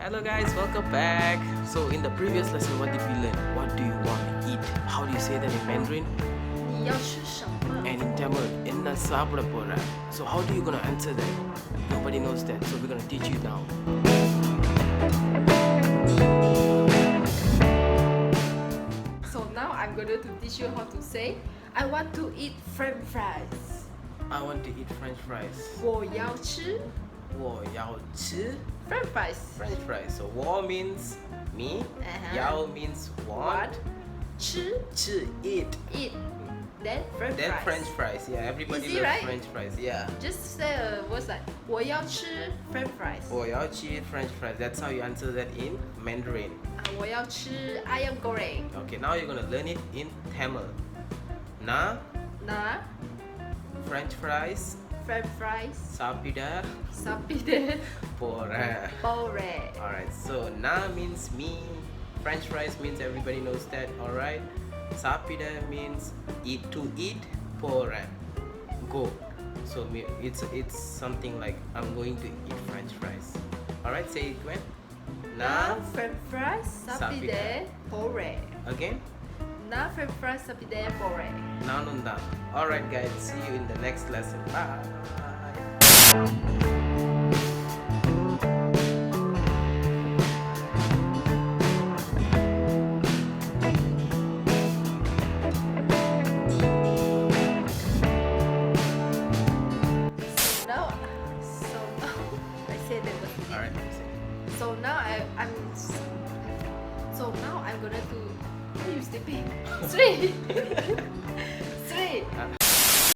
Hello guys, welcome back. So in the previous lesson, what did we learn? What do you want to eat? How do you say that in Mandarin? 你要吃什么 And in Tamil, enna saapda pora. So how do you gonna answer that? Nobody knows that, so we're gonna teach you now. So now I'm going to teach you how to say I want to eat French fries. I want to eat French fries. 我要吃我要吃 French fries. French fries. So 我 means me. Uh-huh. 要 means want. 吃吃 eat. eat. Then French Then fries. French fries. Yeah, everybody Easy, loves right? French fries. Yeah. Just say a word like 我要吃 French fries. 我要吃 French fries. That's how you answer that in Mandarin. 我要吃 ayam goreng. Okay, now you're gonna learn it in Tamil. Na Na French fries. French fries. Sapida Sapida Poren. Poren. Alright, so na means me. French fries means everybody knows that. Alright. Sapida means eat to eat. Poren. Go. So it's something like I'm going to eat French fries. Alright, say it Gwen. Na French fries. Sapida Poren. Again. Na French fries. Sapida Poren. Nanunda. Alright guys, see you in the next lesson. Bye. I said that was Alright. So now I'm gonna do. Why are you sleeping? 3